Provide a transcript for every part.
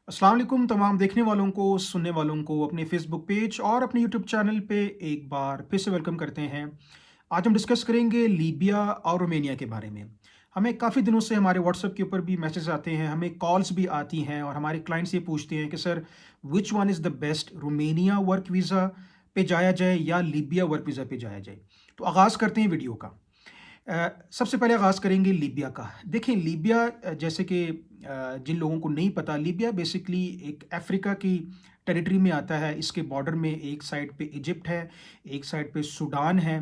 अस्सलाम वालेकुम तमाम देखने वालों को, सुनने वालों को अपने फ़ेसबुक पेज और अपने यूट्यूब चैनल पे एक बार फिर से वेलकम करते हैं। आज हम डिस्कस करेंगे लीबिया और रोमानिया के बारे में। हमें काफ़ी दिनों से हमारे व्हाट्सएप के ऊपर भी मैसेज आते हैं, हमें कॉल्स भी आती हैं और हमारे क्लाइंट्स ये पूछते हैं कि sir which one is the best, Romania work visa पे जाया जाए या लीबिया वर्क वीज़ा पे जाया जाए? तो आगाज़ करते हैं वीडियो का। सबसे पहले आगाज़ करेंगे लीबिया का। देखिए लीबिया जैसे कि जिन लोगों को नहीं पता, लीबिया बेसिकली एक अफ्रीका की टेरिटरी में आता है। इसके बॉर्डर में एक साइड पे इजिप्ट है, एक साइड पे सूडान है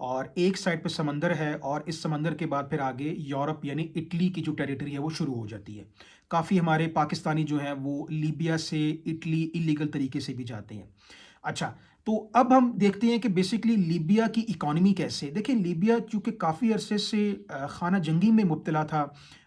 और एक साइड पे समंदर है और इस समंदर के बाद फिर आगे यूरोप यानी इटली की जो टेरिटरी है वो शुरू हो जाती है। काफ़ी हमारे पाकिस्तानी जो हैं वो लीबिया से इटली इल्लीगल तरीके से भी जाते हैं। अच्छा, तो अब हम देखते हैं कि बेसिकली लीबिया की इकॉनमी कैसे है। देखिए लीबिया चूँकि काफ़ी अरसे से ख़ाना जंगी में मुब्तला था,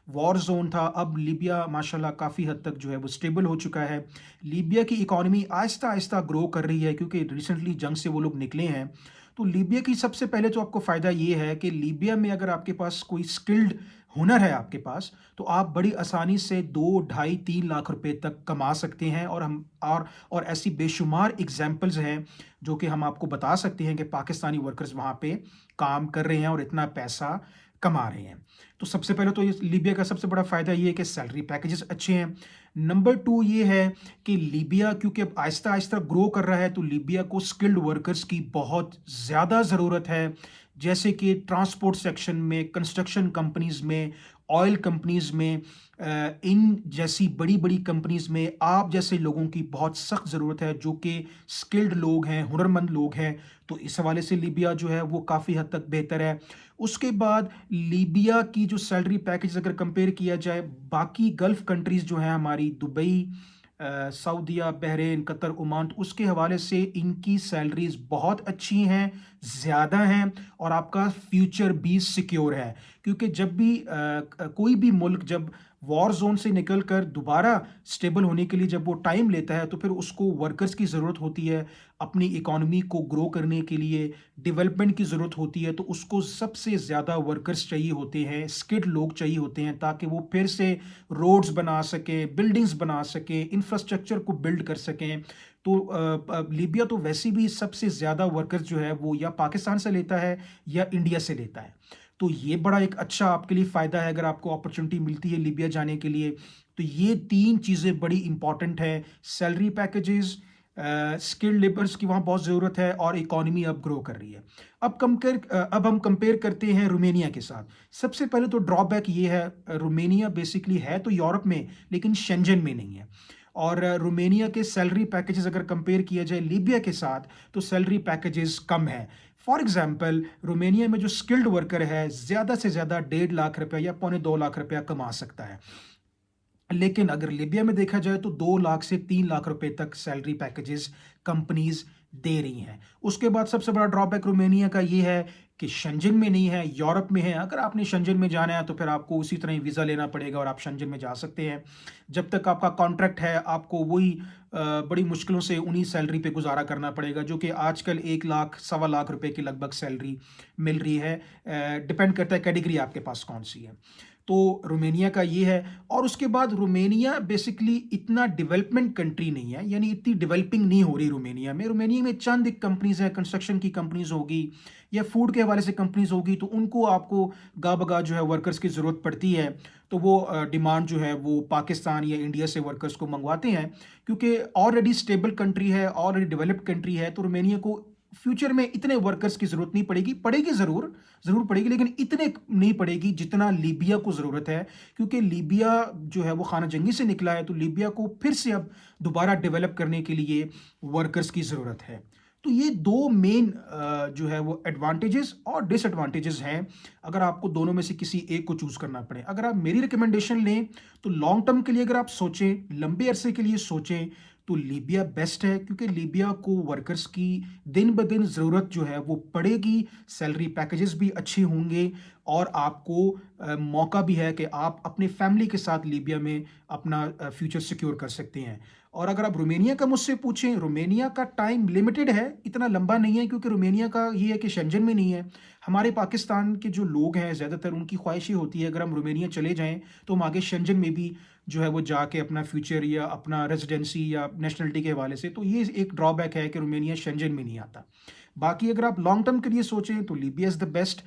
वॉर ज़ोन था, अब लीबिया माशाल्लाह काफ़ी हद तक जो है वो स्टेबल हो चुका है। लीबिया की इकॉनमी आहिस्ता-आहिस्ता ग्रो कर रही है क्योंकि रिसेंटली जंग से वो लोग निकले हैं। तो लीबिया की सबसे पहले तो आपको फ़ायदा ये है कि लीबिया में अगर आपके पास कोई स्किल्ड हुनर है आपके पास, तो आप बड़ी आसानी से 2, ढाई, 3 लाख रुपए तक कमा सकते हैं और हम और ऐसी बेशुमार एग्ज़ाम्पल्स हैं, जो कि हम आपको बता सकते हैं कि पाकिस्तानी वर्कर्स वहाँ पे काम कर रहे हैं और इतना पैसा कमा रहे हैं। तो सबसे पहले तो ये लीबिया का सबसे बड़ा फ़ायदा ये है कि सैलरी पैकेजेस अच्छे हैं। नंबर 2 ये है कि लीबिया क्योंकि अब आहिस्ता-आहिस्ता ग्रो कर रहा है, तो लीबिया को स्किल्ड वर्कर्स की बहुत ज़्यादा ज़रूरत है। जैसे कि ट्रांसपोर्ट सेक्शन में, कंस्ट्रक्शन कंपनीज़ में, ऑयल कंपनीज़ में इन जैसी बड़ी-बड़ी कंपनीज़ में आप जैसे लोगों की बहुत सख्त ज़रूरत है, जो कि स्किल्ड लोग हैं, हुनरमंद लोग हैं। तो इस हवाले से लीबिया जो है वो काफ़ी हद तक बेहतर है। उसके बाद लीबिया की जो सैलरी पैकेज अगर कंपेयर किया जाए बाकी गल्फ़ कंट्रीज़ जो हैं हमारी दुबई, सऊदीया, बहरीन, कतर, ओमान, तो उसके हवाले से इनकी सैलरीज़ बहुत अच्छी हैं, ज़्यादा हैं और आपका फ्यूचर भी सिक्योर है। क्योंकि जब भी कोई भी मुल्क जब वॉर ज़ोन से निकल कर दोबारा स्टेबल होने के लिए जब वो टाइम लेता है, तो फिर उसको वर्कर्स की ज़रूरत होती है, अपनी इकॉनमी को ग्रो करने के लिए, डेवलपमेंट की ज़रूरत होती है, तो उसको सबसे ज़्यादा वर्कर्स चाहिए होते हैं, स्किल्ड लोग चाहिए होते हैं ताकि वो फिर से रोड्स बना सकें, बिल्डिंग्स बना सकें, इंफ्रास्ट्रक्चर को बिल्ड कर सकें। तो लीबिया तो वैसे भी सबसे ज़्यादा वर्कर्स जो है वो या पाकिस्तान से लेता है या इंडिया से लेता है। तो ये बड़ा एक अच्छा आपके लिए फ़ायदा है अगर आपको अपॉर्च्युनिटी मिलती है लीबिया जाने के लिए। तो ये 3 चीज़ें बड़ी इम्पोर्टेंट हैं, सैलरी पैकेजेज़, स्किल्ड लेबर्स की वहाँ बहुत ज़रूरत है और इकॉनमी अब ग्रो कर रही है। अब हम कंपेयर करते हैं रोमानिया के साथ। सबसे पहले तो ड्रॉबैक ये है, रोमानिया बेसिकली है तो यूरोप में, लेकिन शेंजन में नहीं है। और रोमानिया के सैलरी पैकेजेज़ अगर कंपेयर किया जाए लीबिया के साथ, तो सैलरी पैकेजेज़ कम है। फॉर एग्ज़ाम्पल रोमानिया में जो स्किल्ड वर्कर है, ज़्यादा से ज़्यादा 1.5 लाख रुपया या पौने 2 लाख रुपया कमा सकता है। लेकिन अगर लीबिया में देखा जाए तो 2 लाख से 3 लाख रुपए तक सैलरी पैकेजेस कंपनीज दे रही हैं। उसके बाद सबसे बड़ा ड्रॉबैक रोमानिया का ये है कि शेंजन में नहीं है, यूरोप में है। अगर आपने शेंजन में जाना है तो फिर आपको उसी तरह ही वीज़ा लेना पड़ेगा और आप शेंजन में जा सकते हैं। जब तक आपका कॉन्ट्रैक्ट है, आपको वही बड़ी मुश्किलों से उन्हीं सैलरी पे गुज़ारा करना पड़ेगा, जो कि आजकल 1 लाख, सवा लाख रुपए की लगभग सैलरी मिल रही है। डिपेंड करता है कैटेगरी आपके पास कौन-सी है। तो रोमानिया का ये है और उसके बाद रोमानिया बेसिकली इतना डेवलपमेंट कंट्री नहीं है, यानी इतनी डेवलपिंग नहीं हो रही रोमानिया में। रोमानिया में चंद एक कंपनीज़ हैं, कंस्ट्रक्शन की कंपनीज़ होगी या फूड के हवाले से कंपनीज़ होगी, तो उनको आपको गा-बगा जो है वर्कर्स की ज़रूरत पड़ती है, तो वो डिमांड जो है वो पाकिस्तान या इंडिया से वर्कर्स को मंगवाते हैं। क्योंकि ऑलरेडी स्टेबल कंट्री है, ऑलरेडी डेवलप्ड कंट्री है, तो रोमानिया को फ्यूचर में इतने वर्कर्स की ज़रूरत नहीं पड़ेगी। पड़ेगी ज़रूर, ज़रूर पड़ेगी, लेकिन इतने नहीं पड़ेगी जितना लीबिया को ज़रूरत है। क्योंकि लीबिया जो है वो खाना जंगी से निकला है, तो लीबिया को फिर से अब दोबारा डेवलप करने के लिए वर्कर्स की ज़रूरत है। तो ये 2 मेन जो है वो एडवांटेजेस और डिसएडवांटेजेस हैं, अगर आपको दोनों में से किसी एक को चूज़ करना पड़े। अगर आप मेरी रिकमेंडेशन लें, तो लॉन्ग टर्म के लिए अगर आप सोचें, लंबे अरसे के लिए सोचें, तो लीबिया बेस्ट है क्योंकि लीबिया को वर्कर्स की दिन ब दिन ज़रूरत जो है वो पड़ेगी, सैलरी पैकेजेस भी अच्छे होंगे और आपको मौका भी है कि आप अपनी फैमिली के साथ लीबिया में अपना फ्यूचर सिक्योर कर सकते हैं। और अगर आप रोमानिया का मुझसे पूछें, रोमानिया का टाइम लिमिटेड है, इतना लंबा नहीं है, क्योंकि रोमानिया का ये है कि शेंजन में नहीं है। हमारे पाकिस्तान के जो लोग हैं ज़्यादातर उनकी ख्वाहिश ये होती है अगर हम रोमानिया चले जाएँ तो हम आगे शेंजन में भी जो है वो जाके अपना फ्यूचर या अपना रेज़िडेंसी या नेशनैलिटी के हवाले से, तो ये एक ड्रॉबैक है कि रोमानिया शेंजन में नहीं आता। बाकी अगर आप लॉन्ग टर्म के लिए सोचें तो लीबिया इज़ द बेस्ट।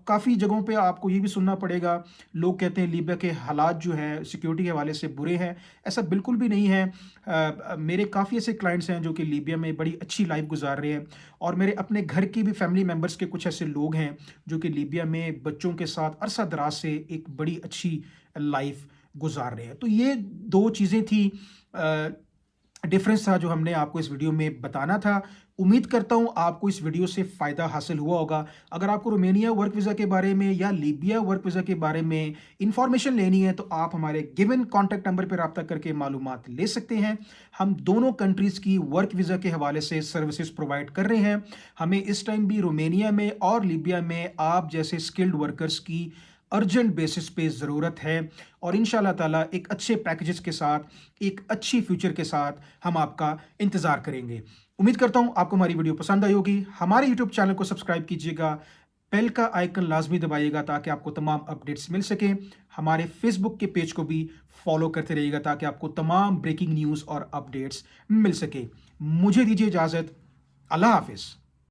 काफ़ी जगहों पे आपको ये भी सुनना पड़ेगा, लोग कहते हैं लीबिया के हालात जो हैं सिक्योरिटी के हवाले से बुरे हैं। ऐसा बिल्कुल भी नहीं है। मेरे काफ़ी ऐसे क्लाइंट्स हैं जो कि लीबिया में बड़ी अच्छी लाइफ गुजार रहे हैं, और मेरे अपने घर के भी फैमिली मेंबर्स के कुछ ऐसे लोग हैं जो कि लीबिया में बच्चों के साथ अरसा दराज से एक बड़ी अच्छी लाइफ गुजार रहे हैं। तो ये दो चीज़ें थी, डिफरेंस था जो हमने आपको इस वीडियो में बताना था। उम्मीद करता हूँ आपको इस वीडियो से फ़ायदा हासिल हुआ होगा। अगर आपको रोमानिया वर्क वीज़ा के बारे में या लीबिया वर्क वीज़ा के बारे में इंफॉर्मेशन लेनी है तो आप हमारे गिवन कॉन्टैक्ट नंबर पर रब्ता करके मालूमात ले सकते हैं। हम दोनों कंट्रीज़ की वर्क वीज़ा के हवाले से सर्विसेज प्रोवाइड कर रहे हैं। हमें इस टाइम भी रोमानिया में और लीबिया में आप जैसे स्किल्ड वर्कर्स की अर्जेंट बेसिस पे ज़रूरत है, और इंशाल्लाह ताला एक अच्छे पैकेजेस के साथ, एक अच्छी फ्यूचर के साथ हम आपका इंतज़ार करेंगे। उम्मीद करता हूँ आपको हमारी वीडियो पसंद आई होगी। हमारे यूट्यूब चैनल को सब्सक्राइब कीजिएगा, बेल का आइकन लाजमी दबाइएगा ताकि आपको तमाम अपडेट्स मिल सकें। हमारे फेसबुक के पेज को भी फॉलो करते रहिएगा ताकि आपको तमाम ब्रेकिंग न्यूज़ और अपडेट्स मिल सके। मुझे दीजिए इजाज़त। अल्लाह हाफिज़।